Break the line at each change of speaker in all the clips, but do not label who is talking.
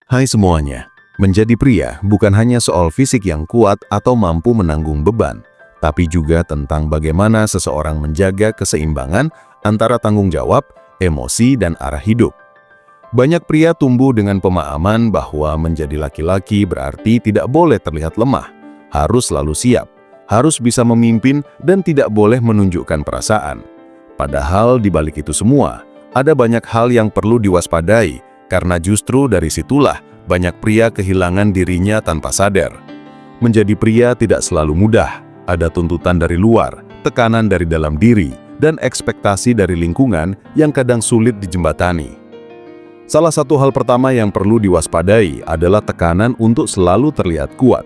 Hai semuanya, menjadi pria bukan hanya soal fisik yang kuat atau mampu menanggung beban, tapi juga tentang bagaimana seseorang menjaga keseimbangan antara tanggung jawab, emosi, dan arah hidup. Banyak pria tumbuh dengan pemahaman bahwa menjadi laki-laki berarti tidak boleh terlihat lemah, harus selalu siap, harus bisa memimpin, dan tidak boleh menunjukkan perasaan. Padahal di balik itu semua, ada banyak hal yang perlu diwaspadai, karena justru dari situlah banyak pria kehilangan dirinya tanpa sadar. Menjadi pria tidak selalu mudah, ada tuntutan dari luar, tekanan dari dalam diri, dan ekspektasi dari lingkungan yang kadang sulit dijembatani. Salah satu hal pertama yang perlu diwaspadai adalah tekanan untuk selalu terlihat kuat.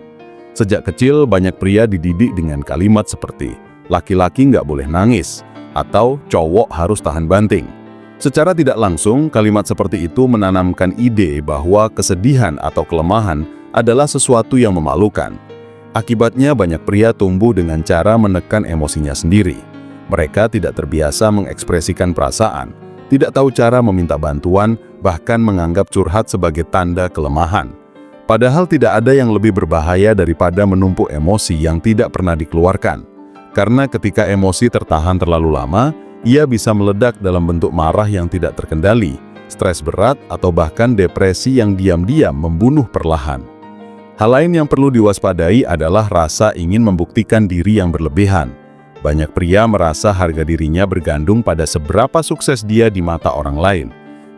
Sejak kecil banyak pria dididik dengan kalimat seperti, laki-laki nggak boleh nangis, atau cowok harus tahan banting. Secara tidak langsung, kalimat seperti itu menanamkan ide bahwa kesedihan atau kelemahan adalah sesuatu yang memalukan. Akibatnya banyak pria tumbuh dengan cara menekan emosinya sendiri. Mereka tidak terbiasa mengekspresikan perasaan, tidak tahu cara meminta bantuan, bahkan menganggap curhat sebagai tanda kelemahan. Padahal tidak ada yang lebih berbahaya daripada menumpuk emosi yang tidak pernah dikeluarkan. Karena ketika emosi tertahan terlalu lama, ia bisa meledak dalam bentuk marah yang tidak terkendali, stres berat, atau bahkan depresi yang diam-diam membunuh perlahan. Hal lain yang perlu diwaspadai adalah rasa ingin membuktikan diri yang berlebihan. Banyak pria merasa harga dirinya bergantung pada seberapa sukses dia di mata orang lain.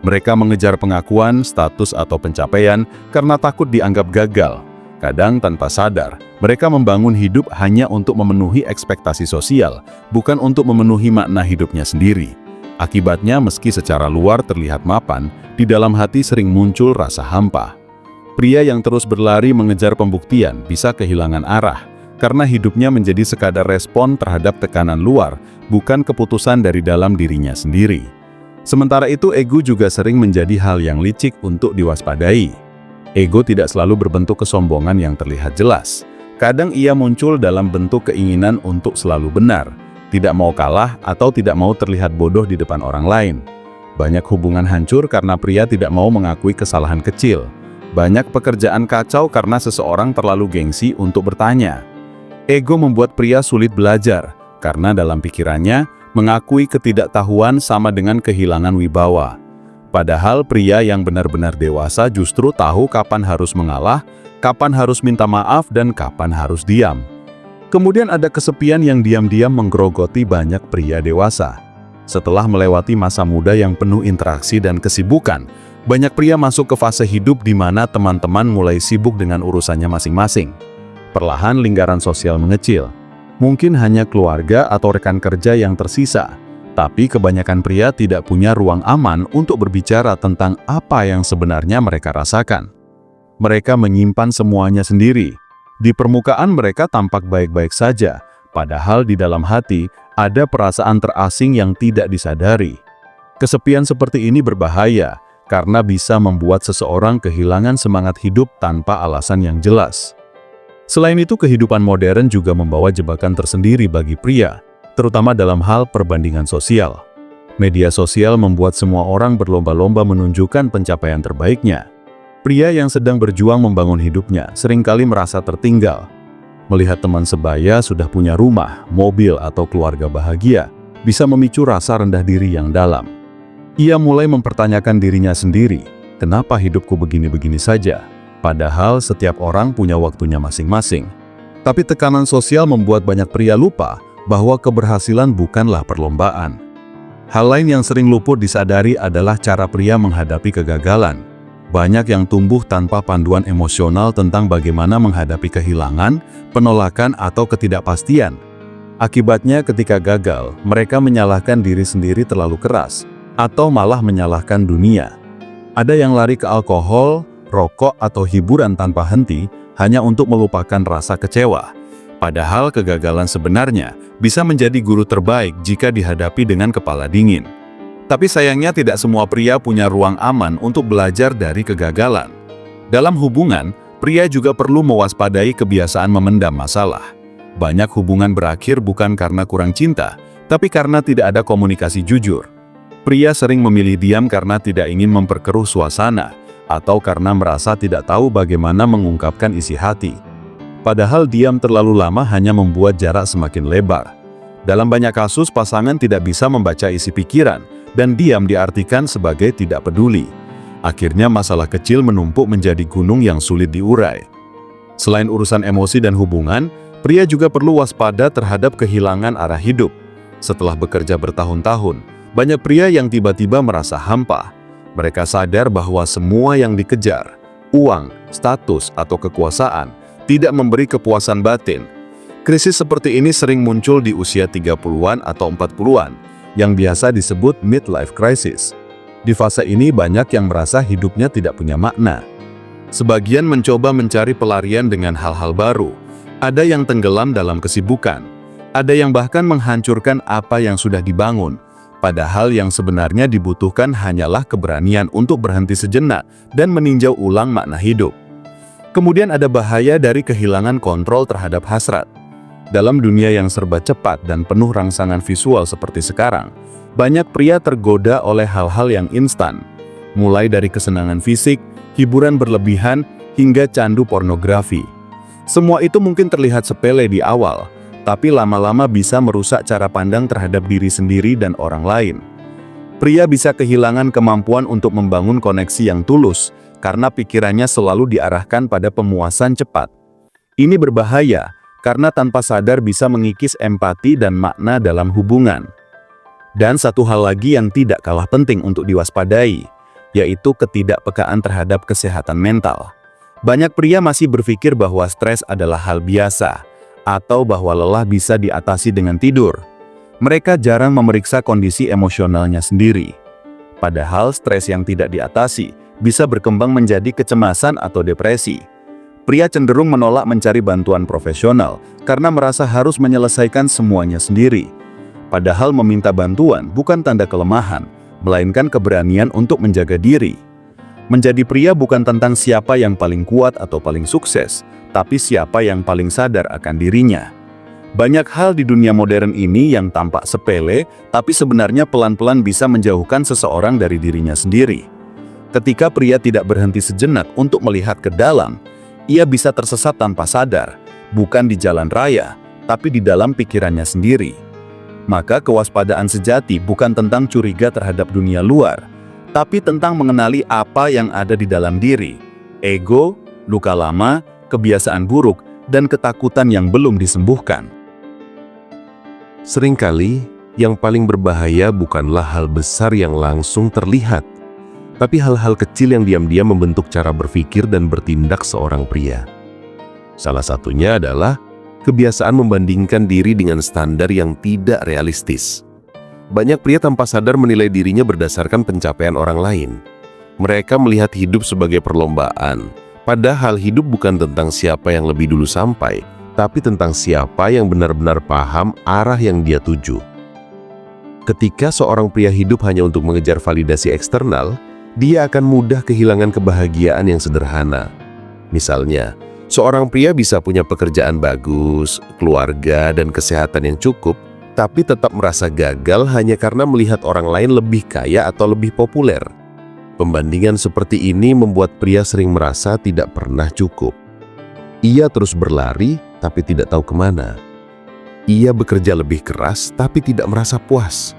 Mereka mengejar pengakuan, status, atau pencapaian karena takut dianggap gagal. Kadang tanpa sadar, mereka membangun hidup hanya untuk memenuhi ekspektasi sosial, bukan untuk memenuhi makna hidupnya sendiri. Akibatnya, meski secara luar terlihat mapan, di dalam hati sering muncul rasa hampa. Pria yang terus berlari mengejar pembuktian bisa kehilangan arah, karena hidupnya menjadi sekadar respon terhadap tekanan luar, bukan keputusan dari dalam dirinya sendiri. Sementara itu, ego juga sering menjadi hal yang licik untuk diwaspadai. Ego tidak selalu berbentuk kesombongan yang terlihat jelas. Kadang ia muncul dalam bentuk keinginan untuk selalu benar, tidak mau kalah, atau tidak mau terlihat bodoh di depan orang lain. Banyak hubungan hancur karena pria tidak mau mengakui kesalahan kecil. Banyak pekerjaan kacau karena seseorang terlalu gengsi untuk bertanya. Ego membuat pria sulit belajar, karena dalam pikirannya, mengakui ketidaktahuan sama dengan kehilangan wibawa. Padahal pria yang benar-benar dewasa justru tahu kapan harus mengalah, kapan harus minta maaf, dan kapan harus diam. Kemudian ada kesepian yang diam-diam menggerogoti banyak pria dewasa. Setelah melewati masa muda yang penuh interaksi dan kesibukan, banyak pria masuk ke fase hidup di mana teman-teman mulai sibuk dengan urusannya masing-masing. Perlahan lingkaran sosial mengecil. Mungkin hanya keluarga atau rekan kerja yang tersisa. Tapi kebanyakan pria tidak punya ruang aman untuk berbicara tentang apa yang sebenarnya mereka rasakan. Mereka menyimpan semuanya sendiri. Di permukaan mereka tampak baik-baik saja, padahal di dalam hati ada perasaan terasing yang tidak disadari. Kesepian seperti ini berbahaya, karena bisa membuat seseorang kehilangan semangat hidup tanpa alasan yang jelas. Selain itu, kehidupan modern juga membawa jebakan tersendiri bagi pria, terutama dalam hal perbandingan sosial. Media sosial membuat semua orang berlomba-lomba menunjukkan pencapaian terbaiknya. Pria yang sedang berjuang membangun hidupnya seringkali merasa tertinggal. Melihat teman sebaya sudah punya rumah, mobil, atau keluarga bahagia, bisa memicu rasa rendah diri yang dalam. Ia mulai mempertanyakan dirinya sendiri, kenapa hidupku begini-begini saja? Padahal setiap orang punya waktunya masing-masing. Tapi tekanan sosial membuat banyak pria lupa bahwa keberhasilan bukanlah perlombaan. Hal lain yang sering luput disadari adalah cara pria menghadapi kegagalan. Banyak yang tumbuh tanpa panduan emosional tentang bagaimana menghadapi kehilangan, penolakan, atau ketidakpastian. Akibatnya ketika gagal, mereka menyalahkan diri sendiri terlalu keras, atau malah menyalahkan dunia. Ada yang lari ke alkohol, rokok, atau hiburan tanpa henti hanya untuk melupakan rasa kecewa. Padahal kegagalan sebenarnya bisa menjadi guru terbaik jika dihadapi dengan kepala dingin. Tapi sayangnya tidak semua pria punya ruang aman untuk belajar dari kegagalan. Dalam hubungan, pria juga perlu mewaspadai kebiasaan memendam masalah. Banyak hubungan berakhir bukan karena kurang cinta, tapi karena tidak ada komunikasi jujur. Pria sering memilih diam karena tidak ingin memperkeruh suasana, atau karena merasa tidak tahu bagaimana mengungkapkan isi hati. Padahal diam terlalu lama hanya membuat jarak semakin lebar. Dalam banyak kasus, pasangan tidak bisa membaca isi pikiran, dan diam diartikan sebagai tidak peduli. Akhirnya masalah kecil menumpuk menjadi gunung yang sulit diurai. Selain urusan emosi dan hubungan, pria juga perlu waspada terhadap kehilangan arah hidup. Setelah bekerja bertahun-tahun, banyak pria yang tiba-tiba merasa hampa. Mereka sadar bahwa semua yang dikejar, uang, status, atau kekuasaan, tidak memberi kepuasan batin. Krisis seperti ini sering muncul di usia 30-an atau 40-an, yang biasa disebut midlife crisis. Di fase ini banyak yang merasa hidupnya tidak punya makna. Sebagian mencoba mencari pelarian dengan hal-hal baru. Ada yang tenggelam dalam kesibukan. Ada yang bahkan menghancurkan apa yang sudah dibangun. Padahal yang sebenarnya dibutuhkan hanyalah keberanian untuk berhenti sejenak dan meninjau ulang makna hidup. Kemudian ada bahaya dari kehilangan kontrol terhadap hasrat. Dalam dunia yang serba cepat dan penuh rangsangan visual seperti sekarang, banyak pria tergoda oleh hal-hal yang instan. Mulai dari kesenangan fisik, hiburan berlebihan, hingga candu pornografi. Semua itu mungkin terlihat sepele di awal, tapi lama-lama bisa merusak cara pandang terhadap diri sendiri dan orang lain. Pria bisa kehilangan kemampuan untuk membangun koneksi yang tulus, karena pikirannya selalu diarahkan pada pemuasan cepat. Ini berbahaya, karena tanpa sadar bisa mengikis empati dan makna dalam hubungan. Dan satu hal lagi yang tidak kalah penting untuk diwaspadai, yaitu ketidakpekaan terhadap kesehatan mental. Banyak pria masih berpikir bahwa stres adalah hal biasa, atau bahwa lelah bisa diatasi dengan tidur. Mereka jarang memeriksa kondisi emosionalnya sendiri. Padahal stres yang tidak diatasi bisa berkembang menjadi kecemasan atau depresi. Pria cenderung menolak mencari bantuan profesional karena merasa harus menyelesaikan semuanya sendiri. Padahal meminta bantuan bukan tanda kelemahan, melainkan keberanian untuk menjaga diri. Menjadi pria bukan tentang siapa yang paling kuat atau paling sukses, tapi siapa yang paling sadar akan dirinya. Banyak hal di dunia modern ini yang tampak sepele, tapi sebenarnya pelan-pelan bisa menjauhkan seseorang dari dirinya sendiri. Ketika pria tidak berhenti sejenak untuk melihat ke dalam, ia bisa tersesat tanpa sadar, bukan di jalan raya, tapi di dalam pikirannya sendiri. Maka kewaspadaan sejati bukan tentang curiga terhadap dunia luar, tapi tentang mengenali apa yang ada di dalam diri, ego, luka lama, kebiasaan buruk, dan ketakutan yang belum disembuhkan.
Seringkali, yang paling berbahaya bukanlah hal besar yang langsung terlihat, tapi hal-hal kecil yang diam-diam membentuk cara berpikir dan bertindak seorang pria. Salah satunya adalah kebiasaan membandingkan diri dengan standar yang tidak realistis. Banyak pria tanpa sadar menilai dirinya berdasarkan pencapaian orang lain. Mereka melihat hidup sebagai perlombaan, padahal hidup bukan tentang siapa yang lebih dulu sampai, tapi tentang siapa yang benar-benar paham arah yang dia tuju. Ketika seorang pria hidup hanya untuk mengejar validasi eksternal, dia akan mudah kehilangan kebahagiaan yang sederhana. Misalnya, seorang pria bisa punya pekerjaan bagus, keluarga, dan kesehatan yang cukup, tapi tetap merasa gagal hanya karena melihat orang lain lebih kaya atau lebih populer. Pembandingan seperti ini membuat pria sering merasa tidak pernah cukup. Ia terus berlari, tapi tidak tahu kemana. Ia bekerja lebih keras, tapi tidak merasa puas.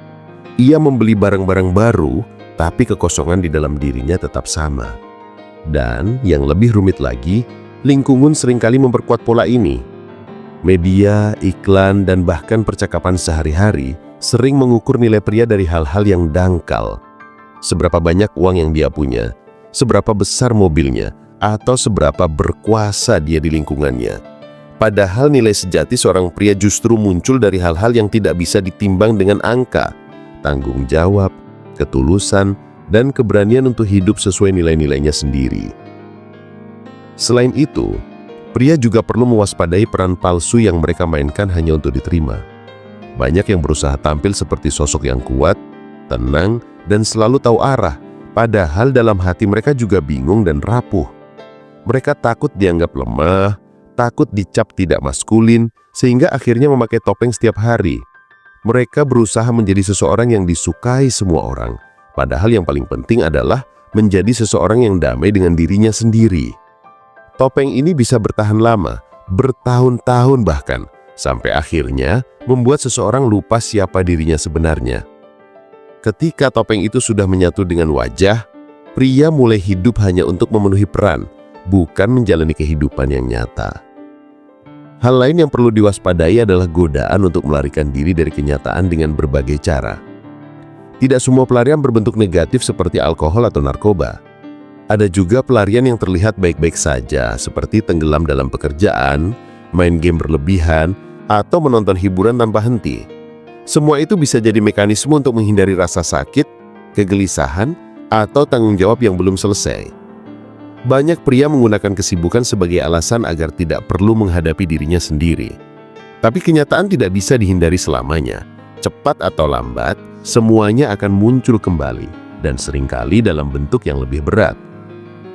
Ia membeli barang-barang baru, tapi kekosongan di dalam dirinya tetap sama. Dan yang lebih rumit lagi, lingkungan seringkali memperkuat pola ini. Media, iklan, dan bahkan percakapan sehari-hari sering mengukur nilai pria dari hal-hal yang dangkal. Seberapa banyak uang yang dia punya, seberapa besar mobilnya, atau seberapa berkuasa dia di lingkungannya. Padahal nilai sejati seorang pria justru muncul dari hal-hal yang tidak bisa ditimbang dengan angka, tanggung jawab, ketulusan, dan keberanian untuk hidup sesuai nilai-nilainya sendiri. Selain itu, pria juga perlu mewaspadai peran palsu yang mereka mainkan hanya untuk diterima. Banyak yang berusaha tampil seperti sosok yang kuat, tenang, dan selalu tahu arah, padahal dalam hati mereka juga bingung dan rapuh. Mereka takut dianggap lemah, takut dicap tidak maskulin, sehingga akhirnya memakai topeng setiap hari. Mereka berusaha menjadi seseorang yang disukai semua orang, padahal yang paling penting adalah menjadi seseorang yang damai dengan dirinya sendiri. Topeng ini bisa bertahan lama, bertahun-tahun bahkan, sampai akhirnya membuat seseorang lupa siapa dirinya sebenarnya. Ketika topeng itu sudah menyatu dengan wajah, pria mulai hidup hanya untuk memenuhi peran, bukan menjalani kehidupan yang nyata. Hal lain yang perlu diwaspadai adalah godaan untuk melarikan diri dari kenyataan dengan berbagai cara. Tidak semua pelarian berbentuk negatif seperti alkohol atau narkoba. Ada juga pelarian yang terlihat baik-baik saja, seperti tenggelam dalam pekerjaan, main game berlebihan, atau menonton hiburan tanpa henti. Semua itu bisa jadi mekanisme untuk menghindari rasa sakit, kegelisahan, atau tanggung jawab yang belum selesai. Banyak pria menggunakan kesibukan sebagai alasan agar tidak perlu menghadapi dirinya sendiri. Tapi kenyataan tidak bisa dihindari selamanya. Cepat atau lambat, semuanya akan muncul kembali, dan seringkali dalam bentuk yang lebih berat.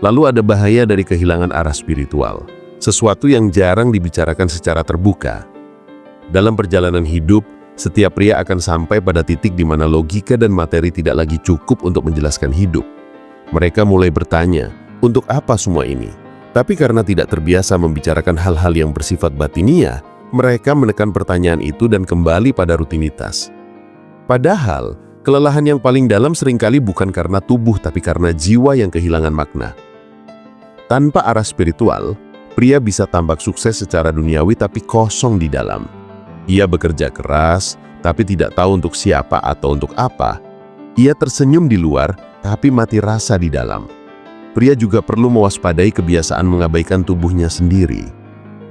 Lalu ada bahaya dari kehilangan arah spiritual, sesuatu yang jarang dibicarakan secara terbuka. Dalam perjalanan hidup, setiap pria akan sampai pada titik di mana logika dan materi tidak lagi cukup untuk menjelaskan hidup. Mereka mulai bertanya, untuk apa semua ini? Tapi karena tidak terbiasa membicarakan hal-hal yang bersifat batiniah, mereka menekan pertanyaan itu dan kembali pada rutinitas. Padahal, kelelahan yang paling dalam seringkali bukan karena tubuh tapi karena jiwa yang kehilangan makna. Tanpa arah spiritual, pria bisa tampak sukses secara duniawi tapi kosong di dalam. Ia bekerja keras, tapi tidak tahu untuk siapa atau untuk apa. Ia tersenyum di luar, tapi mati rasa di dalam. Pria juga perlu mewaspadai kebiasaan mengabaikan tubuhnya sendiri.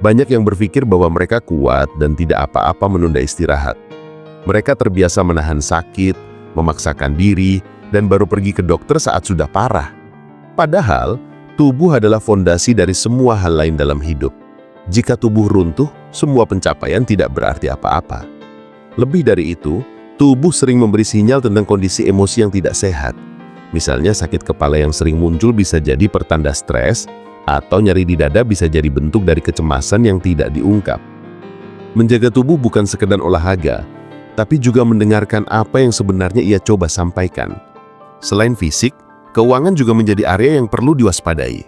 Banyak yang berpikir bahwa mereka kuat dan tidak apa-apa menunda istirahat. Mereka terbiasa menahan sakit, memaksakan diri, dan baru pergi ke dokter saat sudah parah. Padahal, tubuh adalah fondasi dari semua hal lain dalam hidup. Jika tubuh runtuh, semua pencapaian tidak berarti apa-apa. Lebih dari itu, tubuh sering memberi sinyal tentang kondisi emosi yang tidak sehat. Misalnya sakit kepala yang sering muncul bisa jadi pertanda stres, atau nyeri di dada bisa jadi bentuk dari kecemasan yang tidak diungkap. Menjaga tubuh bukan sekedar olahraga, tapi juga mendengarkan apa yang sebenarnya ia coba sampaikan. Selain fisik, keuangan juga menjadi area yang perlu diwaspadai.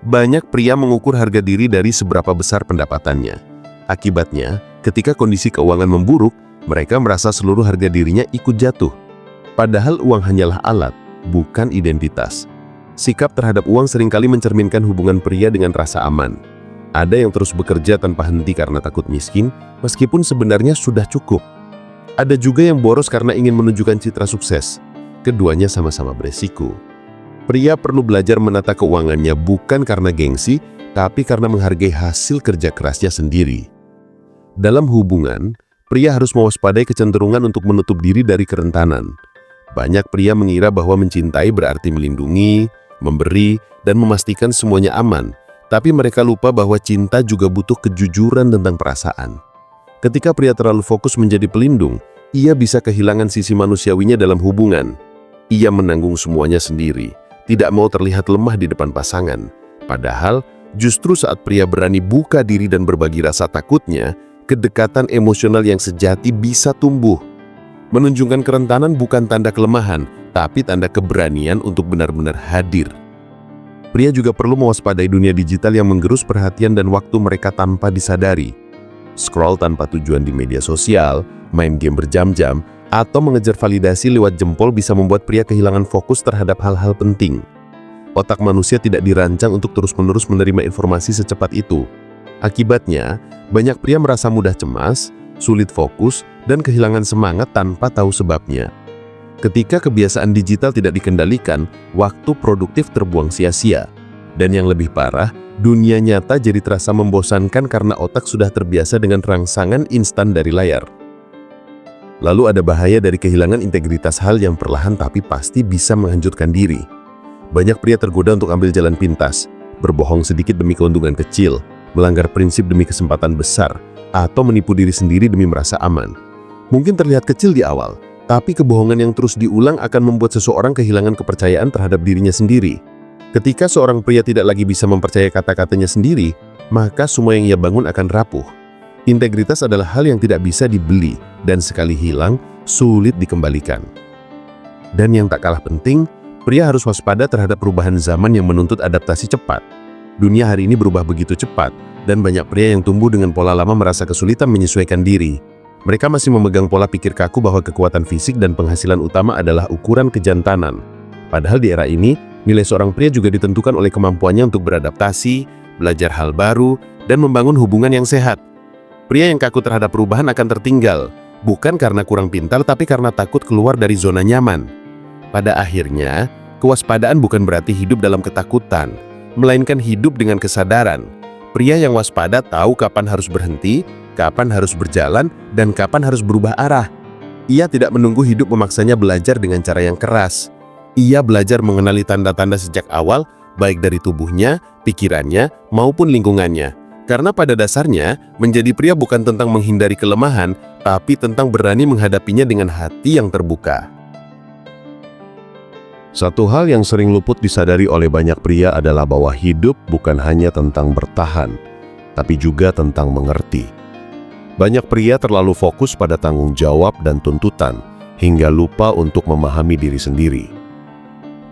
Banyak pria mengukur harga diri dari seberapa besar pendapatannya. Akibatnya, ketika kondisi keuangan memburuk, mereka merasa seluruh harga dirinya ikut jatuh. Padahal uang hanyalah alat, bukan identitas. Sikap terhadap uang seringkali mencerminkan hubungan pria dengan rasa aman. Ada yang terus bekerja tanpa henti karena takut miskin, meskipun sebenarnya sudah cukup. Ada juga yang boros karena ingin menunjukkan citra sukses. Keduanya sama-sama beresiko. Pria perlu belajar menata keuangannya bukan karena gengsi, tapi karena menghargai hasil kerja kerasnya sendiri. Dalam hubungan, pria harus mewaspadai kecenderungan untuk menutup diri dari kerentanan. Banyak pria mengira bahwa mencintai berarti melindungi, memberi, dan memastikan semuanya aman. Tapi mereka lupa bahwa cinta juga butuh kejujuran tentang perasaan. Ketika pria terlalu fokus menjadi pelindung, ia bisa kehilangan sisi manusiawinya dalam hubungan. Ia menanggung semuanya sendiri, tidak mau terlihat lemah di depan pasangan. Padahal, justru saat pria berani buka diri dan berbagi rasa takutnya, kedekatan emosional yang sejati bisa tumbuh. Menunjukkan kerentanan bukan tanda kelemahan, tapi tanda keberanian untuk benar-benar hadir. Pria juga perlu mewaspadai dunia digital yang menggerus perhatian dan waktu mereka tanpa disadari. Scroll tanpa tujuan di media sosial, main game berjam-jam, atau mengejar validasi lewat jempol bisa membuat pria kehilangan fokus terhadap hal-hal penting. Otak manusia tidak dirancang untuk terus-menerus menerima informasi secepat itu. Akibatnya, banyak pria merasa mudah cemas, sulit fokus, dan kehilangan semangat tanpa tahu sebabnya. Ketika kebiasaan digital tidak dikendalikan, waktu produktif terbuang sia-sia. Dan yang lebih parah, dunia nyata jadi terasa membosankan karena otak sudah terbiasa dengan rangsangan instan dari layar. Lalu ada bahaya dari kehilangan integritas, hal yang perlahan tapi pasti bisa menghancurkan diri. Banyak pria tergoda untuk ambil jalan pintas, berbohong sedikit demi keuntungan kecil, melanggar prinsip demi kesempatan besar, atau menipu diri sendiri demi merasa aman. Mungkin terlihat kecil di awal, tapi kebohongan yang terus diulang akan membuat seseorang kehilangan kepercayaan terhadap dirinya sendiri. Ketika seorang pria tidak lagi bisa mempercayai kata-katanya sendiri, maka semua yang ia bangun akan rapuh. Integritas adalah hal yang tidak bisa dibeli, dan sekali hilang, sulit dikembalikan. Dan yang tak kalah penting, Pria harus waspada terhadap perubahan zaman yang menuntut adaptasi cepat. Dunia hari ini berubah begitu cepat, dan banyak pria yang tumbuh dengan pola lama merasa kesulitan menyesuaikan diri. Mereka masih memegang pola pikir kaku bahwa kekuatan fisik dan penghasilan utama adalah ukuran kejantanan. Padahal di era ini, nilai seorang pria juga ditentukan oleh kemampuannya untuk beradaptasi, belajar hal baru, dan membangun hubungan yang sehat. Pria yang kaku terhadap perubahan akan tertinggal, bukan karena kurang pintar tapi karena takut keluar dari zona nyaman. Pada akhirnya, kewaspadaan bukan berarti hidup dalam ketakutan, melainkan hidup dengan kesadaran. Pria yang waspada tahu kapan harus berhenti, kapan harus berjalan, dan kapan harus berubah arah. Ia tidak menunggu hidup memaksanya belajar dengan cara yang keras. Ia belajar mengenali tanda-tanda sejak awal, baik dari tubuhnya, pikirannya, maupun lingkungannya. Karena pada dasarnya, menjadi pria bukan tentang menghindari kelemahan, tapi tentang berani menghadapinya dengan hati yang terbuka.
Satu hal yang sering luput disadari oleh banyak pria adalah bahwa hidup bukan hanya tentang bertahan, tapi juga tentang mengerti. Banyak pria terlalu fokus pada tanggung jawab dan tuntutan, hingga lupa untuk memahami diri sendiri.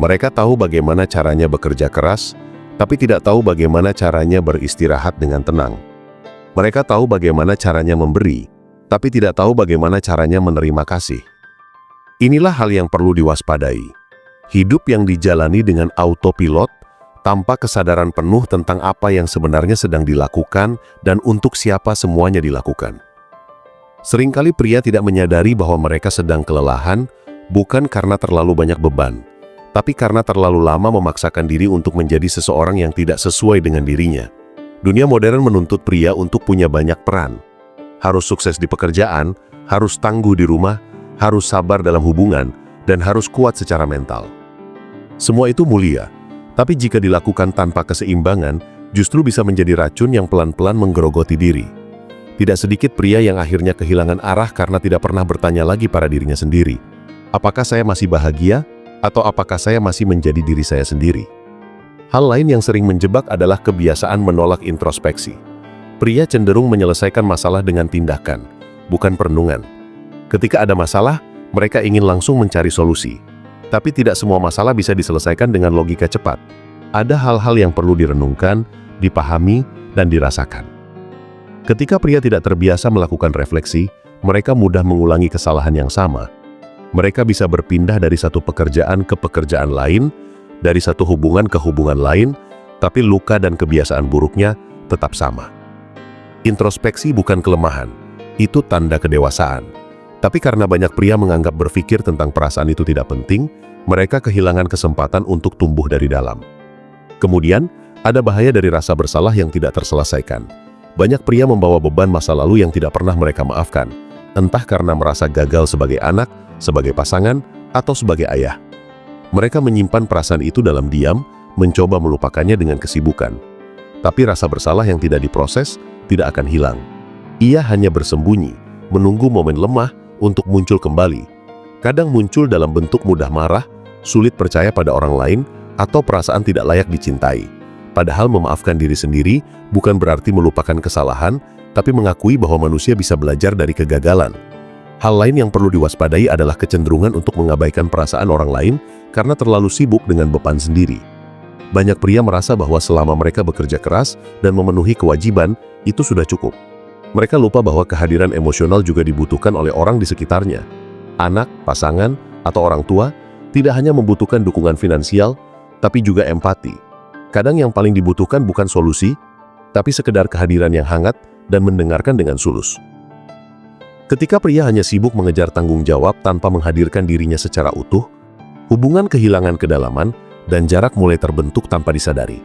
Mereka tahu bagaimana caranya bekerja keras, tapi tidak tahu bagaimana caranya beristirahat dengan tenang. Mereka tahu bagaimana caranya memberi, tapi tidak tahu bagaimana caranya menerima kasih. Inilah hal yang perlu diwaspadai. Hidup yang dijalani dengan autopilot, tanpa kesadaran penuh tentang apa yang sebenarnya sedang dilakukan dan untuk siapa semuanya dilakukan. Seringkali pria tidak menyadari bahwa mereka sedang kelelahan, bukan karena terlalu banyak beban, tapi karena terlalu lama memaksakan diri untuk menjadi seseorang yang tidak sesuai dengan dirinya. Dunia modern menuntut pria untuk punya banyak peran. Harus sukses di pekerjaan, harus tangguh di rumah, harus sabar dalam hubungan, dan harus kuat secara mental. Semua itu mulia, tapi jika dilakukan tanpa keseimbangan, justru bisa menjadi racun yang pelan-pelan menggerogoti diri. Tidak sedikit pria yang akhirnya kehilangan arah karena tidak pernah bertanya lagi pada dirinya sendiri. Apakah saya masih bahagia? Atau apakah saya masih menjadi diri saya sendiri? Hal lain yang sering menjebak adalah kebiasaan menolak introspeksi. Pria cenderung menyelesaikan masalah dengan tindakan, bukan perenungan. Ketika ada masalah, mereka ingin langsung mencari solusi. Tapi tidak semua masalah bisa diselesaikan dengan logika cepat. Ada hal-hal yang perlu direnungkan, dipahami, dan dirasakan. Ketika pria tidak terbiasa melakukan refleksi, mereka mudah mengulangi kesalahan yang sama. Mereka bisa berpindah dari satu pekerjaan ke pekerjaan lain, dari satu hubungan ke hubungan lain, tapi luka dan kebiasaan buruknya tetap sama. Introspeksi bukan kelemahan, itu tanda kedewasaan. Tapi karena banyak pria menganggap berpikir tentang perasaan itu tidak penting, mereka kehilangan kesempatan untuk tumbuh dari dalam. Kemudian, ada bahaya dari rasa bersalah yang tidak terselesaikan. Banyak pria membawa beban masa lalu yang tidak pernah mereka maafkan, entah karena merasa gagal sebagai anak, sebagai pasangan, atau sebagai ayah. Mereka menyimpan perasaan itu dalam diam, mencoba melupakannya dengan kesibukan. Tapi rasa bersalah yang tidak diproses, tidak akan hilang. Ia hanya bersembunyi, menunggu momen lemah, untuk muncul kembali. Kadang muncul dalam bentuk mudah marah, sulit percaya pada orang lain, atau perasaan tidak layak dicintai. Padahal memaafkan diri sendiri bukan berarti melupakan kesalahan, tapi mengakui bahwa manusia bisa belajar dari kegagalan. Hal lain yang perlu diwaspadai adalah kecenderungan untuk mengabaikan perasaan orang lain karena terlalu sibuk dengan beban sendiri. Banyak pria merasa bahwa selama mereka bekerja keras dan memenuhi kewajiban, itu sudah cukup. Mereka lupa bahwa kehadiran emosional juga dibutuhkan oleh orang di sekitarnya. Anak, pasangan, atau orang tua tidak hanya membutuhkan dukungan finansial, tapi juga empati. Kadang yang paling dibutuhkan bukan solusi, tapi sekedar kehadiran yang hangat dan mendengarkan dengan tulus. Ketika pria hanya sibuk mengejar tanggung jawab tanpa menghadirkan dirinya secara utuh, hubungan kehilangan kedalaman dan jarak mulai terbentuk tanpa disadari.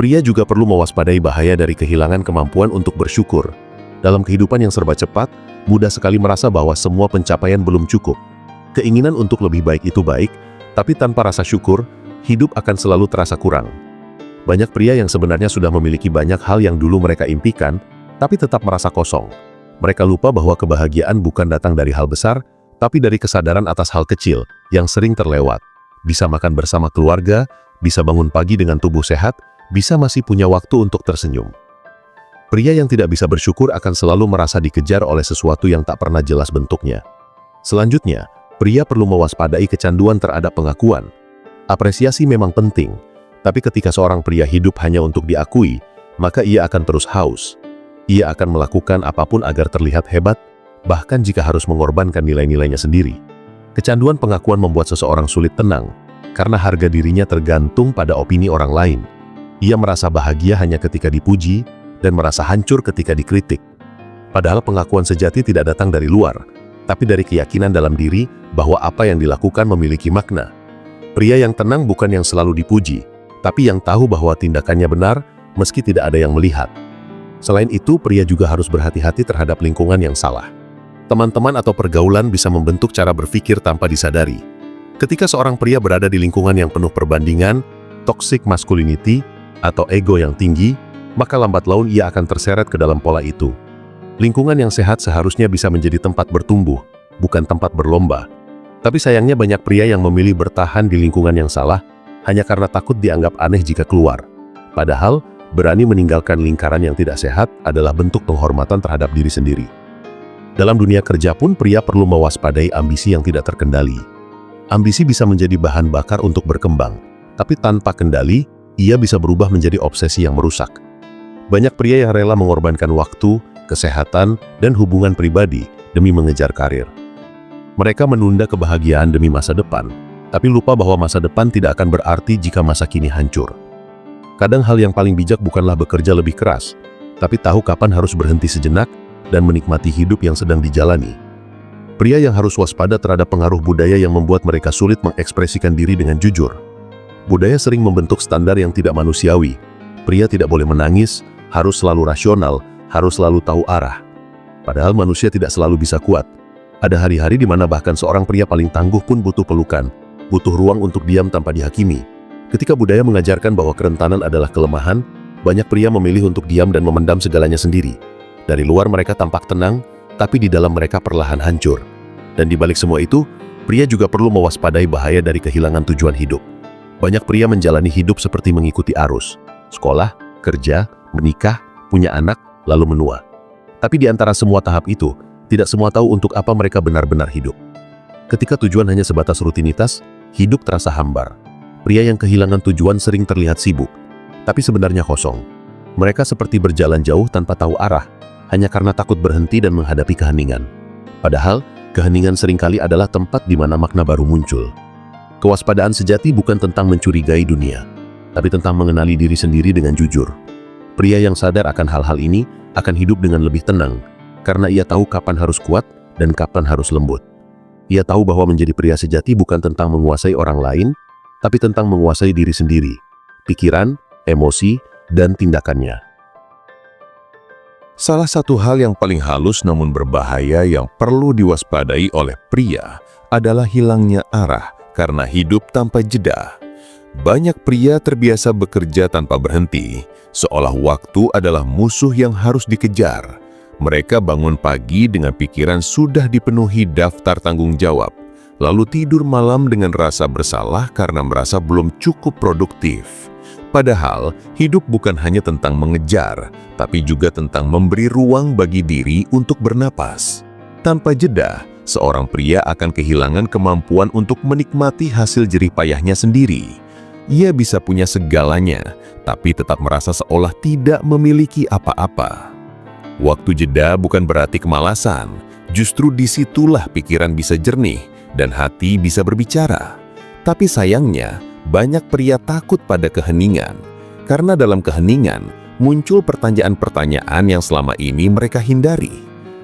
Pria juga perlu mewaspadai bahaya dari kehilangan kemampuan untuk bersyukur. Dalam kehidupan yang serba cepat, mudah sekali merasa bahwa semua pencapaian belum cukup. Keinginan untuk lebih baik itu baik, tapi tanpa rasa syukur, hidup akan selalu terasa kurang. Banyak pria yang sebenarnya sudah memiliki banyak hal yang dulu mereka impikan, tapi tetap merasa kosong. Mereka lupa bahwa kebahagiaan bukan datang dari hal besar, tapi dari kesadaran atas hal kecil yang sering terlewat. Bisa makan bersama keluarga, bisa bangun pagi dengan tubuh sehat, bisa masih punya waktu untuk tersenyum. Pria yang tidak bisa bersyukur akan selalu merasa dikejar oleh sesuatu yang tak pernah jelas bentuknya. Selanjutnya, pria perlu mewaspadai kecanduan terhadap pengakuan.
Apresiasi memang penting, tapi ketika seorang pria hidup hanya untuk diakui, maka ia akan terus haus. Ia akan melakukan apapun agar terlihat hebat, bahkan jika harus mengorbankan nilai-nilainya sendiri. Kecanduan pengakuan membuat seseorang sulit tenang, karena harga dirinya tergantung pada opini orang lain. Ia merasa bahagia hanya ketika dipuji, dan merasa hancur ketika dikritik. Padahal pengakuan sejati tidak datang dari luar, tapi dari keyakinan dalam diri bahwa apa yang dilakukan memiliki makna. Pria yang tenang bukan yang selalu dipuji, tapi yang tahu bahwa tindakannya benar, meski tidak ada yang melihat. Selain itu, pria juga harus berhati-hati terhadap lingkungan yang salah. Teman-teman atau pergaulan bisa membentuk cara berpikir tanpa disadari. Ketika seorang pria berada di lingkungan yang penuh perbandingan, toxic masculinity, atau ego yang tinggi, maka lambat laun ia akan terseret ke dalam pola itu. Lingkungan yang sehat seharusnya bisa menjadi tempat bertumbuh, bukan tempat berlomba. Tapi sayangnya banyak pria yang memilih bertahan di lingkungan yang salah, hanya karena takut dianggap aneh jika keluar. Padahal, berani meninggalkan lingkaran yang tidak sehat adalah bentuk penghormatan terhadap diri sendiri. Dalam dunia kerja pun, pria perlu mewaspadai ambisi yang tidak terkendali. Ambisi bisa menjadi bahan bakar untuk berkembang, tapi tanpa kendali, ia bisa berubah menjadi obsesi yang merusak. Banyak pria yang rela mengorbankan waktu, kesehatan, dan hubungan pribadi demi mengejar karir. Mereka menunda kebahagiaan demi masa depan, tapi lupa bahwa masa depan tidak akan berarti jika masa kini hancur. Kadang hal yang paling bijak bukanlah bekerja lebih keras, tapi tahu kapan harus berhenti sejenak dan menikmati hidup yang sedang dijalani. Pria yang harus waspada terhadap pengaruh budaya yang membuat mereka sulit mengekspresikan diri dengan jujur. Budaya sering membentuk standar yang tidak manusiawi. Pria tidak boleh menangis, harus selalu rasional, harus selalu tahu arah. Padahal manusia tidak selalu bisa kuat. Ada hari-hari di mana bahkan seorang pria paling tangguh pun butuh pelukan, butuh ruang untuk diam tanpa dihakimi. Ketika budaya mengajarkan bahwa kerentanan adalah kelemahan, banyak pria memilih untuk diam dan memendam segalanya sendiri. Dari luar mereka tampak tenang, tapi di dalam mereka perlahan hancur. Dan di balik semua itu, pria juga perlu mewaspadai bahaya dari kehilangan tujuan hidup. Banyak pria menjalani hidup seperti mengikuti arus. Sekolah, kerja, menikah, punya anak, lalu menua. Tapi di antara semua tahap itu, tidak semua tahu untuk apa mereka benar-benar hidup. Ketika tujuan hanya sebatas rutinitas, hidup terasa hambar. Pria yang kehilangan tujuan sering terlihat sibuk, tapi sebenarnya kosong. Mereka seperti berjalan jauh tanpa tahu arah, hanya karena takut berhenti dan menghadapi keheningan. Padahal, keheningan seringkali adalah tempat di mana makna baru muncul. Kewaspadaan sejati bukan tentang mencurigai dunia, tapi tentang mengenali diri sendiri dengan jujur. Pria yang sadar akan hal-hal ini akan hidup dengan lebih tenang, karena ia tahu kapan harus kuat dan kapan harus lembut. Ia tahu bahwa menjadi pria sejati bukan tentang menguasai orang lain, tapi tentang menguasai diri sendiri, pikiran, emosi, dan tindakannya.
Salah satu hal yang paling halus namun berbahaya yang perlu diwaspadai oleh pria adalah hilangnya arah karena hidup tanpa jeda. Banyak pria terbiasa bekerja tanpa berhenti, seolah waktu adalah musuh yang harus dikejar. Mereka bangun pagi dengan pikiran sudah dipenuhi daftar tanggung jawab, lalu tidur malam dengan rasa bersalah karena merasa belum cukup produktif. Padahal, hidup bukan hanya tentang mengejar, tapi juga tentang memberi ruang bagi diri untuk bernapas. Tanpa jeda, seorang pria akan kehilangan kemampuan untuk menikmati hasil jerih payahnya sendiri. Ia bisa punya segalanya, tapi tetap merasa seolah tidak memiliki apa-apa. Waktu jeda bukan berarti kemalasan, justru disitulah pikiran bisa jernih dan hati bisa berbicara. Tapi sayangnya, banyak pria takut pada keheningan, karena dalam keheningan muncul pertanyaan-pertanyaan yang selama ini mereka hindari.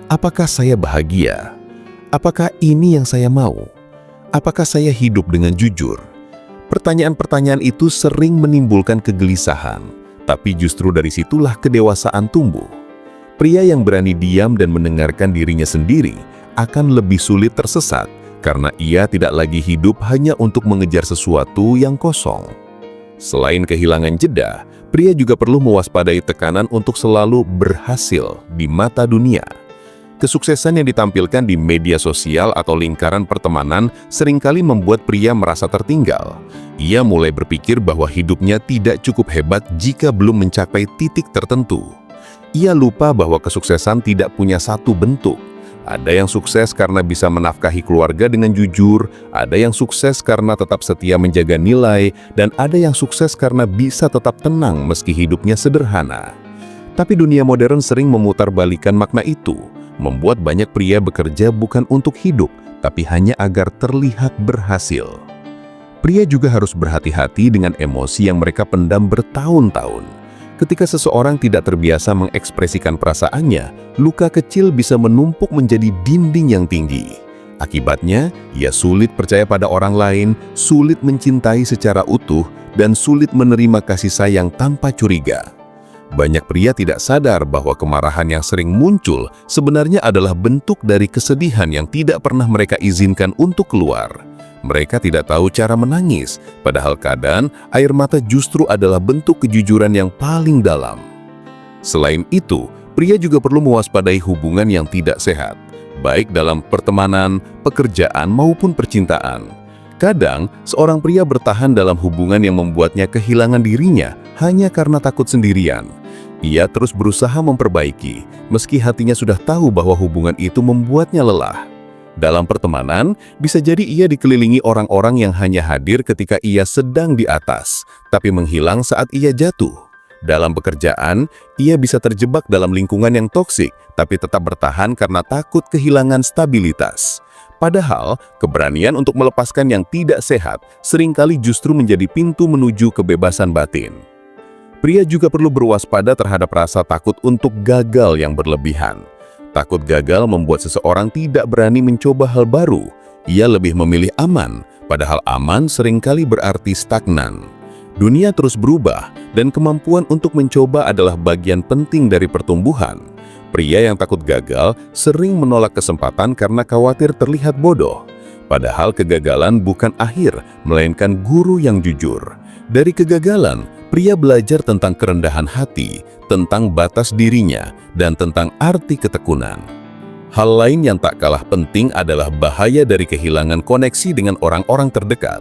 Apakah saya bahagia? Apakah ini yang saya mau? Apakah saya hidup dengan jujur? Pertanyaan-pertanyaan itu sering menimbulkan kegelisahan, tapi justru dari situlah kedewasaan tumbuh. Pria yang berani diam dan mendengarkan dirinya sendiri akan lebih sulit tersesat karena ia tidak lagi hidup hanya untuk mengejar sesuatu yang kosong. Selain kehilangan jeda, pria juga perlu mewaspadai tekanan untuk selalu berhasil di mata dunia. Kesuksesan yang ditampilkan di media sosial atau lingkaran pertemanan seringkali membuat pria merasa tertinggal. Ia mulai berpikir bahwa hidupnya tidak cukup hebat jika belum mencapai titik tertentu. Ia lupa bahwa kesuksesan tidak punya satu bentuk.
Ada yang sukses karena bisa menafkahi keluarga dengan jujur, ada yang sukses karena tetap setia menjaga nilai, dan ada yang sukses karena bisa tetap tenang meski hidupnya sederhana. Tapi dunia modern sering memutarbalikkan makna itu, membuat banyak pria bekerja bukan untuk hidup, tapi hanya agar terlihat berhasil. Pria juga harus berhati-hati dengan emosi yang mereka pendam bertahun-tahun. Ketika seseorang tidak terbiasa mengekspresikan perasaannya, luka kecil bisa menumpuk menjadi dinding yang tinggi. Akibatnya, ia sulit percaya pada orang lain, sulit mencintai secara utuh, dan sulit menerima kasih sayang tanpa curiga. Banyak pria tidak sadar bahwa kemarahan yang sering muncul sebenarnya adalah bentuk dari kesedihan yang tidak pernah mereka izinkan untuk keluar. Mereka tidak tahu cara menangis, padahal kadang air mata justru adalah bentuk kejujuran yang paling dalam. Selain itu, pria juga perlu mewaspadai hubungan yang tidak sehat, baik dalam pertemanan, pekerjaan, maupun percintaan. Kadang, seorang pria bertahan dalam hubungan yang membuatnya kehilangan dirinya hanya karena takut sendirian. Ia terus berusaha memperbaiki, meski hatinya sudah tahu bahwa hubungan itu membuatnya lelah. Dalam pertemanan, bisa jadi ia dikelilingi orang-orang yang hanya hadir ketika ia sedang di atas, tapi menghilang saat ia jatuh. Dalam pekerjaan, ia bisa terjebak dalam lingkungan yang toksik, tapi tetap bertahan karena takut kehilangan stabilitas. Padahal, keberanian untuk melepaskan yang tidak sehat seringkali justru menjadi pintu menuju kebebasan batin. Pria juga perlu berwaspada terhadap rasa takut untuk gagal yang berlebihan. Takut gagal membuat seseorang tidak berani mencoba hal baru. Ia lebih memilih aman, padahal aman seringkali berarti stagnan. Dunia terus berubah, dan kemampuan untuk mencoba adalah bagian penting dari pertumbuhan. Pria yang takut gagal sering menolak kesempatan karena khawatir terlihat bodoh. Padahal kegagalan bukan akhir, melainkan guru yang jujur. Dari kegagalan, pria belajar tentang kerendahan hati, tentang batas dirinya, dan tentang arti ketekunan. Hal lain yang tak kalah penting adalah bahaya dari kehilangan koneksi dengan orang-orang terdekat.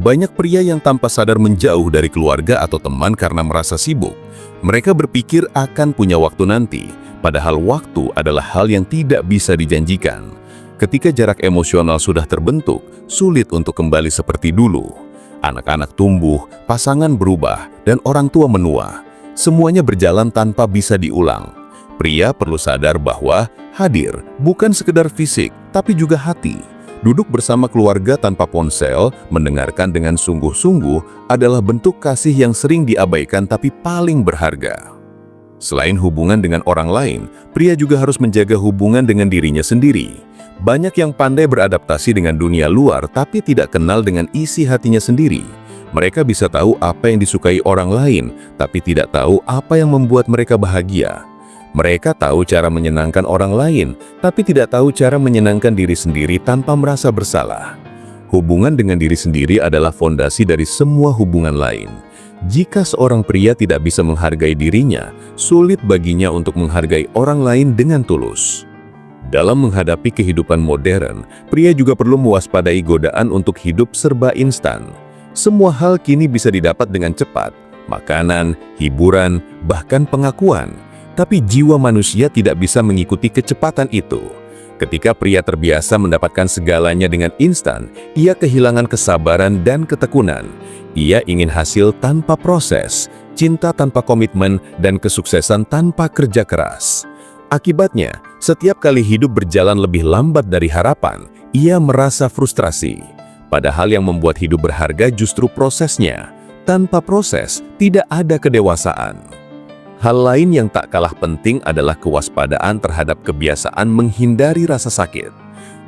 Banyak pria yang tanpa sadar menjauh dari keluarga atau teman karena merasa sibuk. Mereka berpikir akan punya waktu nanti, padahal waktu adalah hal yang tidak bisa dijanjikan. Ketika jarak emosional sudah terbentuk, sulit untuk kembali seperti dulu. Anak-anak tumbuh, pasangan berubah, dan orang tua menua. Semuanya berjalan tanpa bisa diulang. Pria perlu sadar bahwa hadir bukan sekedar fisik, tapi juga hati. Duduk bersama keluarga tanpa ponsel, mendengarkan dengan sungguh-sungguh adalah bentuk kasih yang sering diabaikan tapi paling berharga. Selain hubungan dengan orang lain, pria juga harus menjaga hubungan dengan dirinya sendiri. Banyak yang pandai beradaptasi dengan dunia luar tapi tidak kenal dengan isi hatinya sendiri. Mereka bisa tahu apa yang disukai orang lain, tapi tidak tahu apa yang membuat mereka bahagia. Mereka tahu cara menyenangkan orang lain, tapi tidak tahu cara menyenangkan diri sendiri tanpa merasa bersalah. Hubungan dengan diri sendiri adalah fondasi dari semua hubungan lain. Jika seorang pria tidak bisa menghargai dirinya, sulit baginya untuk menghargai orang lain dengan tulus. Dalam menghadapi kehidupan modern, pria juga perlu mewaspadai godaan untuk hidup serba instan. Semua hal kini bisa didapat dengan cepat, makanan, hiburan, bahkan pengakuan. Tapi jiwa manusia tidak bisa mengikuti kecepatan itu. Ketika pria terbiasa mendapatkan segalanya dengan instan, ia kehilangan kesabaran dan ketekunan. Ia ingin hasil tanpa proses, cinta tanpa komitmen, dan kesuksesan tanpa kerja keras. Akibatnya, setiap kali hidup berjalan lebih lambat dari harapan, ia merasa frustrasi. Padahal yang membuat hidup berharga justru prosesnya. Tanpa proses, tidak ada kedewasaan. Hal lain yang tak kalah penting adalah kewaspadaan terhadap kebiasaan menghindari rasa sakit.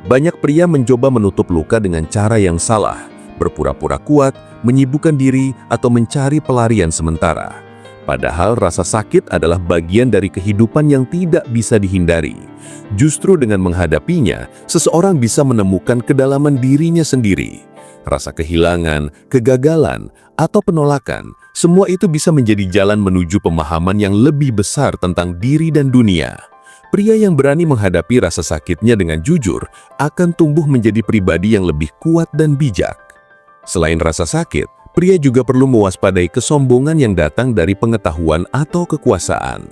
Banyak pria mencoba menutup luka dengan cara yang salah, berpura-pura kuat, menyibukkan diri, atau mencari pelarian sementara. Padahal rasa sakit adalah bagian dari kehidupan yang tidak bisa dihindari. Justru dengan menghadapinya, seseorang bisa menemukan kedalaman dirinya sendiri. Rasa kehilangan, kegagalan, atau penolakan, semua itu bisa menjadi jalan menuju pemahaman yang lebih besar tentang diri dan dunia. Pria yang berani menghadapi rasa sakitnya dengan jujur akan tumbuh menjadi pribadi yang lebih kuat dan bijak. Selain rasa sakit, pria juga perlu mewaspadai kesombongan yang datang dari pengetahuan atau kekuasaan.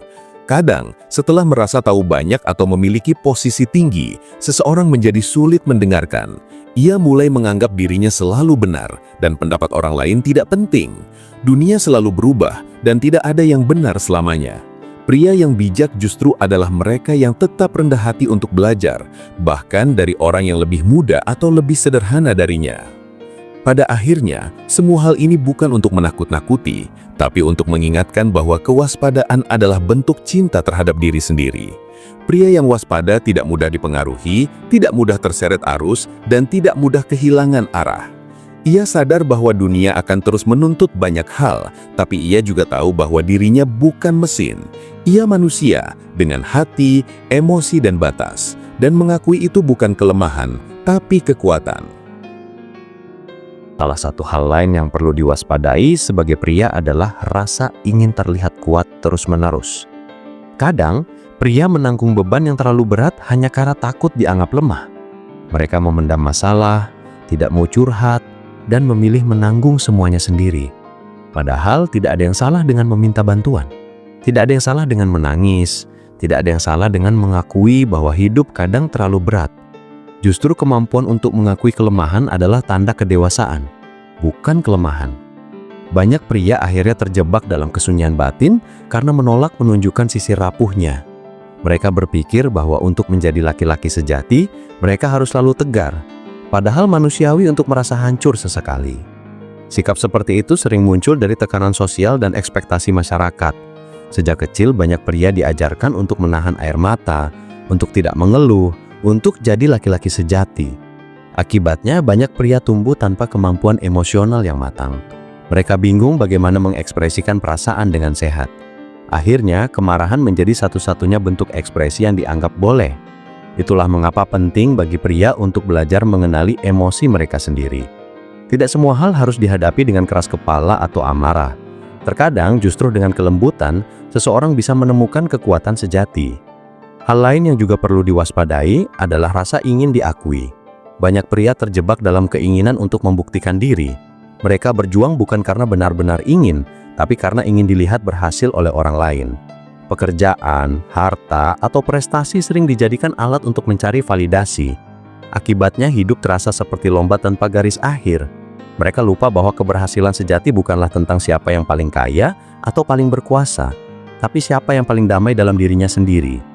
Kadang, setelah merasa tahu banyak atau memiliki posisi tinggi, seseorang menjadi sulit mendengarkan. Ia mulai menganggap dirinya selalu benar dan pendapat orang lain tidak penting. Dunia selalu berubah dan tidak ada yang benar selamanya. Pria yang bijak justru adalah mereka yang tetap rendah hati untuk belajar, bahkan dari orang yang lebih muda atau lebih sederhana darinya. Pada akhirnya, semua hal ini bukan untuk menakut-nakuti, tapi untuk mengingatkan bahwa kewaspadaan adalah bentuk cinta terhadap diri sendiri. Pria yang waspada tidak mudah dipengaruhi, tidak mudah terseret arus, dan tidak mudah kehilangan arah. Ia sadar bahwa dunia akan terus menuntut banyak hal, tapi ia juga tahu bahwa dirinya bukan mesin. Ia manusia dengan hati, emosi, dan batas, dan mengakui itu bukan kelemahan, tapi kekuatan.
Salah satu hal lain yang perlu diwaspadai sebagai pria adalah rasa ingin terlihat kuat terus-menerus. Kadang, pria menanggung beban yang terlalu berat hanya karena takut dianggap lemah. Mereka memendam masalah, tidak mau curhat, dan memilih menanggung semuanya sendiri. Padahal tidak ada yang salah dengan meminta bantuan. Tidak ada yang salah dengan menangis. Tidak ada yang salah dengan mengakui bahwa hidup kadang terlalu berat. Justru kemampuan untuk mengakui kelemahan adalah tanda kedewasaan, bukan kelemahan. Banyak pria akhirnya terjebak dalam kesunyian batin karena menolak menunjukkan sisi rapuhnya. Mereka berpikir bahwa untuk menjadi laki-laki sejati, mereka harus selalu tegar, padahal manusiawi untuk merasa hancur sesekali. Sikap seperti itu sering muncul dari tekanan sosial dan ekspektasi masyarakat. Sejak kecil banyak pria diajarkan untuk menahan air mata, untuk tidak mengeluh, untuk jadi laki-laki sejati. Akibatnya banyak pria tumbuh tanpa kemampuan emosional yang matang. Mereka bingung bagaimana mengekspresikan perasaan dengan sehat. Akhirnya kemarahan menjadi satu-satunya bentuk ekspresi yang dianggap boleh. Itulah mengapa penting bagi pria untuk belajar mengenali emosi mereka sendiri. Tidak semua hal harus dihadapi dengan keras kepala atau amarah. Terkadang justru dengan kelembutan, seseorang bisa menemukan kekuatan sejati. Hal lain yang juga perlu diwaspadai adalah rasa ingin diakui. Banyak pria terjebak dalam keinginan untuk membuktikan diri. Mereka berjuang bukan karena benar-benar ingin, tapi karena ingin dilihat berhasil oleh orang lain. Pekerjaan, harta, atau prestasi sering dijadikan alat untuk mencari validasi. Akibatnya hidup terasa seperti lomba tanpa garis akhir. Mereka lupa bahwa keberhasilan sejati bukanlah tentang siapa yang paling kaya atau paling berkuasa, tapi siapa yang paling damai dalam dirinya sendiri.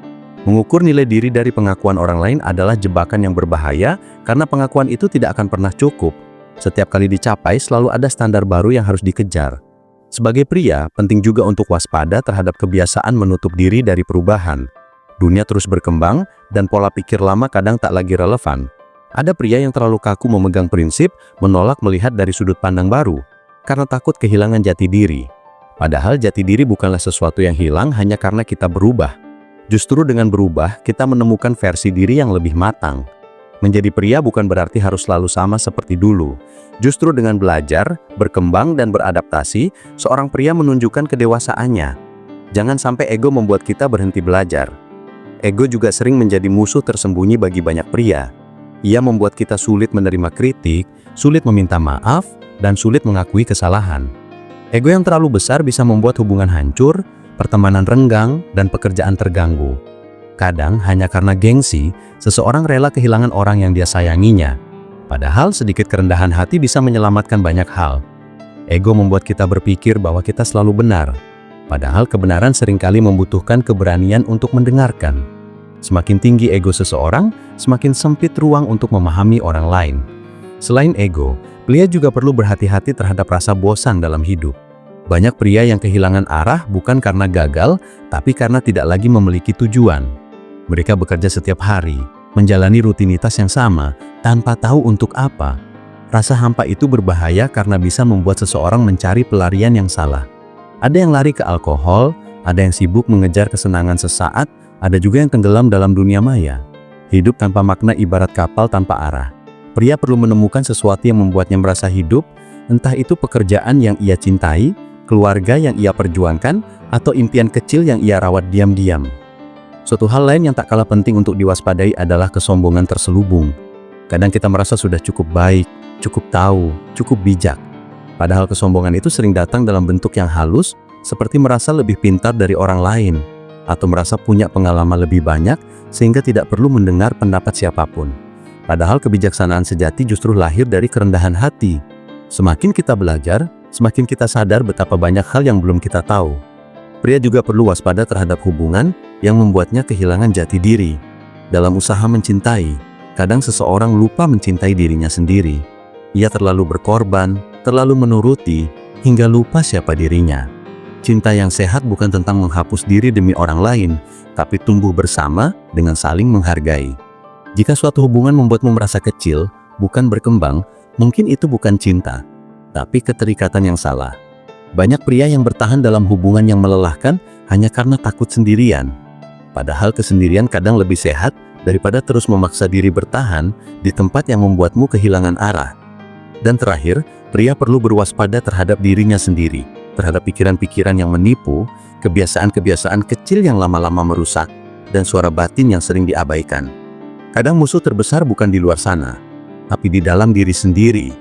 Mengukur nilai diri dari pengakuan orang lain adalah jebakan yang berbahaya karena pengakuan itu tidak akan pernah cukup. Setiap kali dicapai selalu ada standar baru yang harus dikejar. Sebagai pria, penting juga untuk waspada terhadap kebiasaan menutup diri dari perubahan. Dunia terus berkembang dan pola pikir lama kadang tak lagi relevan. Ada pria yang terlalu kaku memegang prinsip, menolak melihat dari sudut pandang baru karena takut kehilangan jati diri. Padahal jati diri bukanlah sesuatu yang hilang hanya karena kita berubah. Justru dengan berubah, kita menemukan versi diri yang lebih matang. Menjadi pria bukan berarti harus selalu sama seperti dulu. Justru dengan belajar, berkembang, dan beradaptasi, seorang pria menunjukkan kedewasaannya. Jangan sampai ego membuat kita berhenti belajar. Ego juga sering menjadi musuh tersembunyi bagi banyak pria. Ia membuat kita sulit menerima kritik, sulit meminta maaf, dan sulit mengakui kesalahan. Ego yang terlalu besar bisa membuat hubungan hancur, pertemanan renggang, dan pekerjaan terganggu. Kadang hanya karena gengsi, seseorang rela kehilangan orang yang dia sayanginya. Padahal sedikit kerendahan hati bisa menyelamatkan banyak hal. Ego membuat kita berpikir bahwa kita selalu benar. Padahal kebenaran seringkali membutuhkan keberanian untuk mendengarkan. Semakin tinggi ego seseorang, semakin sempit ruang untuk memahami orang lain. Selain ego, pria juga perlu berhati-hati terhadap rasa bosan dalam hidup. Banyak pria yang kehilangan arah bukan karena gagal, tapi karena tidak lagi memiliki tujuan. Mereka bekerja setiap hari, menjalani rutinitas yang sama, tanpa tahu untuk apa. Rasa hampa itu berbahaya karena bisa membuat seseorang mencari pelarian yang salah. Ada yang lari ke alkohol, ada yang sibuk mengejar kesenangan sesaat, ada juga yang tenggelam dalam dunia maya. Hidup tanpa makna ibarat kapal tanpa arah. Pria perlu menemukan sesuatu yang membuatnya merasa hidup, entah itu pekerjaan yang ia cintai, keluarga yang ia perjuangkan, atau impian kecil yang ia rawat diam-diam. Suatu hal lain yang tak kalah penting untuk diwaspadai adalah kesombongan terselubung. Kadang kita merasa sudah cukup baik, cukup tahu, cukup bijak. Padahal kesombongan itu sering datang dalam bentuk yang halus, seperti merasa lebih pintar dari orang lain. atau merasa punya pengalaman lebih banyak sehingga tidak perlu mendengar pendapat siapapun. Padahal kebijaksanaan sejati justru lahir dari kerendahan hati. Semakin kita belajar, semakin kita sadar betapa banyak hal yang belum kita tahu. Pria juga perlu waspada terhadap hubungan yang membuatnya kehilangan jati diri. Dalam usaha mencintai, kadang seseorang lupa mencintai dirinya sendiri. Ia terlalu berkorban, terlalu menuruti, hingga lupa siapa dirinya. Cinta yang sehat bukan tentang menghapus diri demi orang lain, tapi tumbuh bersama dengan saling menghargai. Jika suatu hubungan membuatmu merasa kecil, bukan berkembang, mungkin itu bukan cinta, tapi keterikatan yang salah. Banyak pria yang bertahan dalam hubungan yang melelahkan hanya karena takut sendirian. Padahal kesendirian kadang lebih sehat daripada terus memaksa diri bertahan di tempat yang membuatmu kehilangan arah. Dan terakhir, pria perlu berwaspada terhadap dirinya sendiri, terhadap pikiran-pikiran yang menipu, kebiasaan-kebiasaan kecil yang lama-lama merusak, dan suara batin yang sering diabaikan. Kadang musuh terbesar bukan di luar sana, tapi di dalam diri sendiri.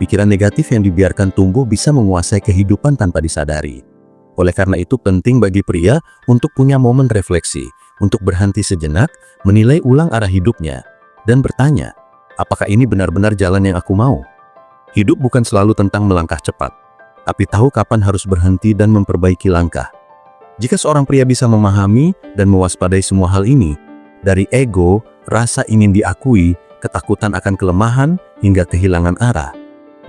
Pikiran negatif yang dibiarkan tumbuh bisa menguasai kehidupan tanpa disadari. Oleh karena itu penting bagi pria untuk punya momen refleksi, untuk berhenti sejenak, menilai ulang arah hidupnya, dan bertanya, apakah ini benar-benar jalan yang aku mau? Hidup bukan selalu tentang melangkah cepat, tapi tahu kapan harus berhenti dan memperbaiki langkah. Jika seorang pria bisa memahami dan mewaspadai semua hal ini, dari ego, rasa ingin diakui, ketakutan akan kelemahan, hingga kehilangan arah,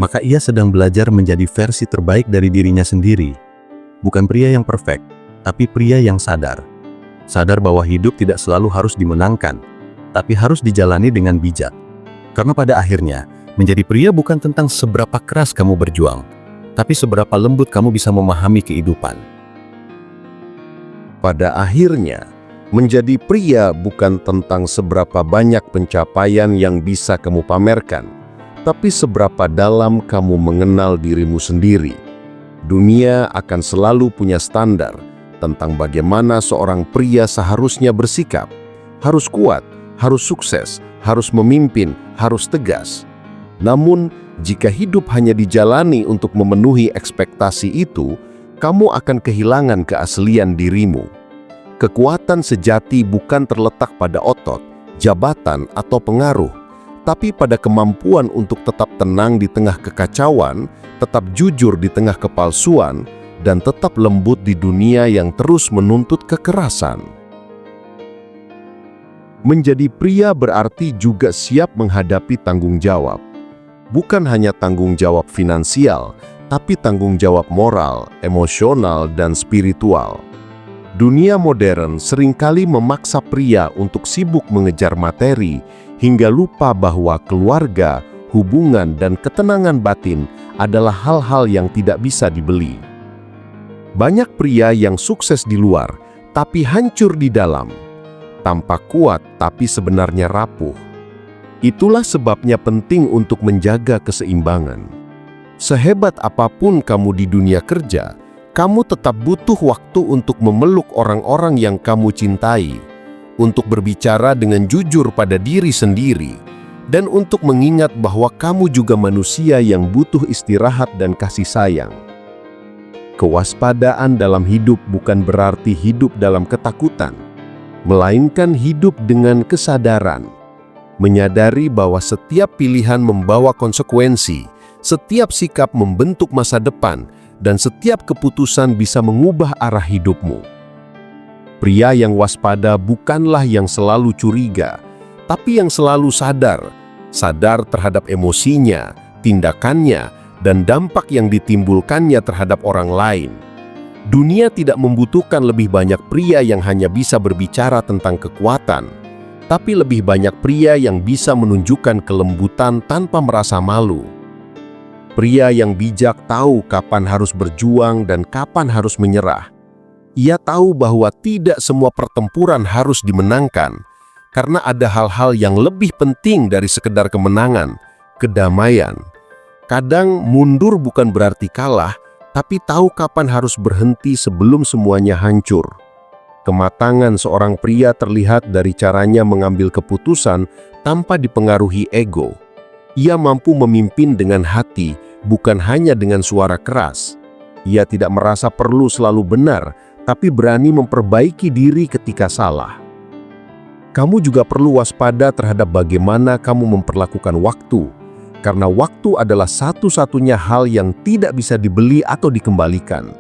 maka ia sedang belajar menjadi versi terbaik dari dirinya sendiri. Bukan pria yang perfect, tapi pria yang sadar. Sadar bahwa hidup tidak selalu harus dimenangkan, tapi harus dijalani dengan bijak. Karena pada akhirnya, menjadi pria bukan tentang seberapa keras kamu berjuang, tapi seberapa lembut kamu bisa memahami kehidupan.
Pada akhirnya, menjadi pria bukan tentang seberapa banyak pencapaian yang bisa kamu pamerkan, tapi seberapa dalam kamu mengenal dirimu sendiri. Dunia akan selalu punya standar tentang bagaimana seorang pria seharusnya bersikap. Harus kuat, harus sukses, harus memimpin, harus tegas. Namun, jika hidup hanya dijalani untuk memenuhi ekspektasi itu, kamu akan kehilangan keaslian dirimu. Kekuatan sejati bukan terletak pada otot, jabatan, atau pengaruh, tapi pada kemampuan untuk tetap tenang di tengah kekacauan, tetap jujur di tengah kepalsuan, dan tetap lembut di dunia yang terus menuntut kekerasan. Menjadi pria berarti juga siap menghadapi tanggung jawab. Bukan hanya tanggung jawab finansial, tapi tanggung jawab moral, emosional, dan spiritual. Dunia modern seringkali memaksa pria untuk sibuk mengejar materi, hingga lupa bahwa keluarga, hubungan, dan ketenangan batin adalah hal-hal yang tidak bisa dibeli. Banyak pria yang sukses di luar, tapi hancur di dalam. Tampak kuat, tapi sebenarnya rapuh. Itulah sebabnya penting untuk menjaga keseimbangan. Sehebat apapun kamu di dunia kerja, kamu tetap butuh waktu untuk memeluk orang-orang yang kamu cintai, untuk berbicara dengan jujur pada diri sendiri, dan untuk mengingat bahwa kamu juga manusia yang butuh istirahat dan kasih sayang. Kewaspadaan dalam hidup bukan berarti hidup dalam ketakutan, melainkan hidup dengan kesadaran. Menyadari bahwa setiap pilihan membawa konsekuensi, setiap sikap membentuk masa depan, dan setiap keputusan bisa mengubah arah hidupmu. Pria yang waspada bukanlah yang selalu curiga, tapi yang selalu sadar terhadap emosinya, tindakannya, dan dampak yang ditimbulkannya terhadap orang lain. Dunia tidak membutuhkan lebih banyak pria yang hanya bisa berbicara tentang kekuatan, tapi lebih banyak pria yang bisa menunjukkan kelembutan tanpa merasa malu. Pria yang bijak tahu kapan harus berjuang dan kapan harus menyerah. Ia tahu bahwa tidak semua pertempuran harus dimenangkan, karena ada hal-hal yang lebih penting dari sekedar kemenangan, kedamaian. Kadang mundur bukan berarti kalah, tapi tahu kapan harus berhenti sebelum semuanya hancur. Kematangan seorang pria terlihat dari caranya mengambil keputusan tanpa dipengaruhi ego. Ia mampu memimpin dengan hati, bukan hanya dengan suara keras. Ia tidak merasa perlu selalu benar, tapi berani memperbaiki diri ketika salah. Kamu juga perlu waspada terhadap bagaimana kamu memperlakukan waktu, karena waktu adalah satu-satunya hal yang tidak bisa dibeli atau dikembalikan.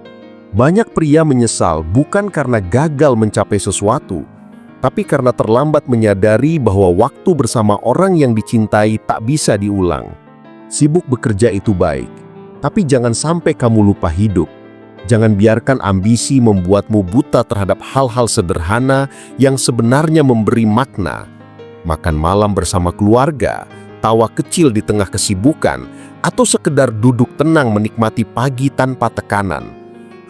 Banyak pria menyesal bukan karena gagal mencapai sesuatu, tapi karena terlambat menyadari bahwa waktu bersama orang yang dicintai tak bisa diulang. Sibuk bekerja itu baik, tapi jangan sampai kamu lupa hidup. Jangan biarkan ambisi membuatmu buta terhadap hal-hal sederhana yang sebenarnya memberi makna. Makan malam bersama keluarga, tawa kecil di tengah kesibukan, atau sekedar duduk tenang menikmati pagi tanpa tekanan.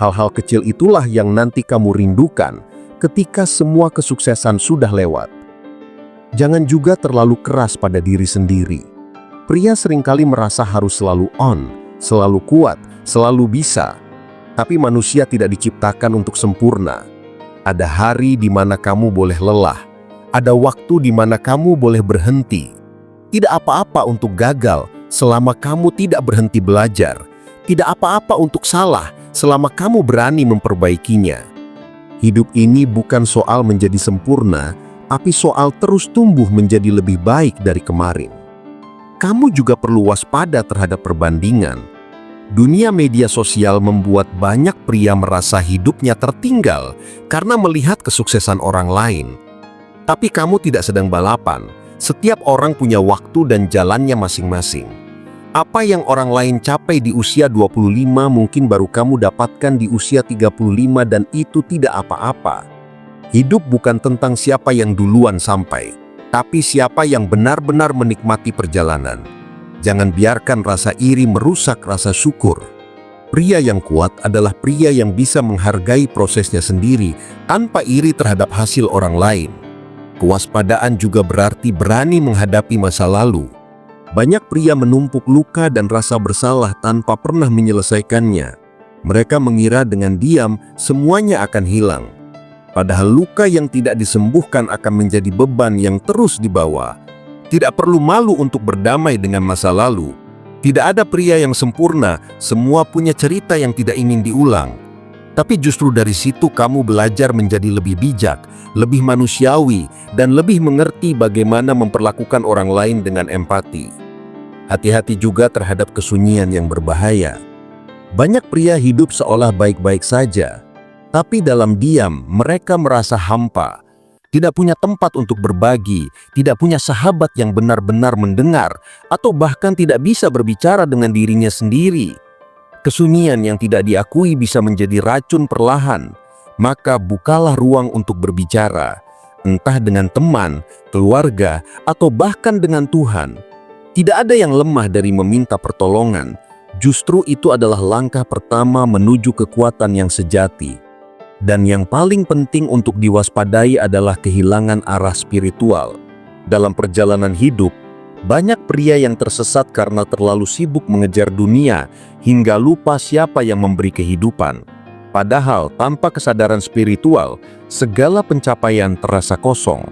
Hal-hal kecil itulah yang nanti kamu rindukan ketika semua kesuksesan sudah lewat. Jangan juga terlalu keras pada diri sendiri. Pria seringkali merasa harus selalu on, selalu kuat, selalu bisa. Tapi manusia tidak diciptakan untuk sempurna. Ada hari di mana kamu boleh lelah. Ada waktu di mana kamu boleh berhenti. Tidak apa-apa untuk gagal selama kamu tidak berhenti belajar. Tidak apa-apa untuk salah selama kamu berani memperbaikinya. Hidup ini bukan soal menjadi sempurna, tapi soal terus tumbuh menjadi lebih baik dari kemarin. Kamu juga perlu waspada terhadap perbandingan. Dunia media sosial membuat banyak pria merasa hidupnya tertinggal karena melihat kesuksesan orang lain. Tapi kamu tidak sedang balapan. Setiap orang punya waktu dan jalannya masing-masing. Apa yang orang lain capai di usia 25 mungkin baru kamu dapatkan di usia 35 dan itu tidak apa-apa. Hidup bukan tentang siapa yang duluan sampai, tapi siapa yang benar-benar menikmati perjalanan. Jangan biarkan rasa iri merusak rasa syukur. Pria yang kuat adalah pria yang bisa menghargai prosesnya sendiri tanpa iri terhadap hasil orang lain. Kewaspadaan juga berarti berani menghadapi masa lalu. Banyak pria menumpuk luka dan rasa bersalah tanpa pernah menyelesaikannya. Mereka mengira dengan diam semuanya akan hilang. Padahal luka yang tidak disembuhkan akan menjadi beban yang terus dibawa. Tidak perlu malu untuk berdamai dengan masa lalu. Tidak ada pria yang sempurna, semua punya cerita yang tidak ingin diulang. Tapi justru dari situ kamu belajar menjadi lebih bijak, lebih manusiawi, dan lebih mengerti bagaimana memperlakukan orang lain dengan empati. Hati-hati juga terhadap kesunyian yang berbahaya. Banyak pria hidup seolah baik-baik saja, tapi dalam diam mereka merasa hampa. Tidak punya tempat untuk berbagi, tidak punya sahabat yang benar-benar mendengar, atau bahkan tidak bisa berbicara dengan dirinya sendiri. Kesunyian yang tidak diakui bisa menjadi racun perlahan. Maka bukalah ruang untuk berbicara, entah dengan teman, keluarga, atau bahkan dengan Tuhan. Tidak ada yang lemah dari meminta pertolongan. Justru itu adalah langkah pertama menuju kekuatan yang sejati. Dan yang paling penting untuk diwaspadai adalah kehilangan arah spiritual. Dalam perjalanan hidup, banyak pria yang tersesat karena terlalu sibuk mengejar dunia hingga lupa siapa yang memberi kehidupan. Padahal tanpa kesadaran spiritual, segala pencapaian terasa kosong.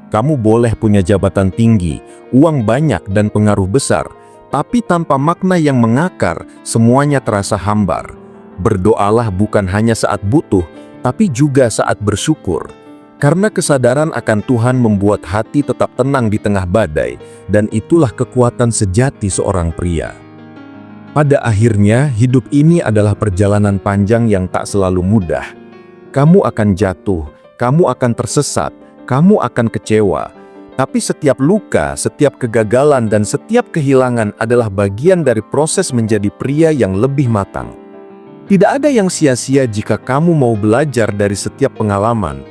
Kamu boleh punya jabatan tinggi, uang banyak dan pengaruh besar, tapi tanpa makna yang mengakar, semuanya terasa hambar. Berdoalah bukan hanya saat butuh, tapi juga saat bersyukur. Karena kesadaran akan Tuhan membuat hati tetap tenang di tengah badai, dan itulah kekuatan sejati seorang pria. Pada akhirnya, hidup ini adalah perjalanan panjang yang tak selalu mudah. Kamu akan jatuh, kamu akan tersesat, kamu akan kecewa. Tapi setiap luka, setiap kegagalan, dan setiap kehilangan adalah bagian dari proses menjadi pria yang lebih matang. Tidak ada yang sia-sia jika kamu mau belajar dari setiap pengalaman.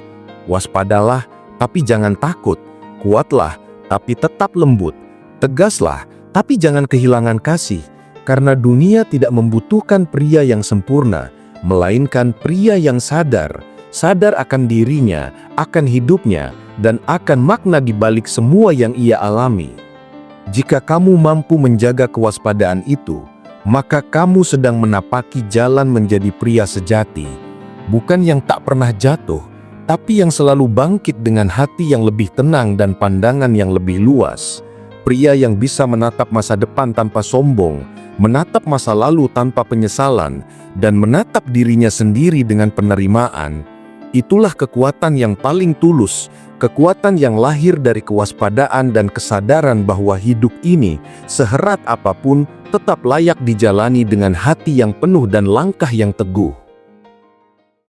Waspadalah, tapi jangan takut. Kuatlah, tapi tetap lembut. Tegaslah, tapi jangan kehilangan kasih. Karena dunia tidak membutuhkan pria yang sempurna, melainkan pria yang sadar akan dirinya, akan hidupnya, dan akan makna di balik semua yang ia alami. Jika kamu mampu menjaga kewaspadaan itu, maka kamu sedang menapaki jalan menjadi pria sejati. Bukan yang tak pernah jatuh, tapi yang selalu bangkit dengan hati yang lebih tenang dan pandangan yang lebih luas. Pria yang bisa menatap masa depan tanpa sombong, menatap masa lalu tanpa penyesalan, dan menatap dirinya sendiri dengan penerimaan, itulah kekuatan yang paling tulus, kekuatan yang lahir dari kewaspadaan dan kesadaran bahwa hidup ini, seherat apapun, tetap layak dijalani dengan hati yang penuh dan langkah yang teguh.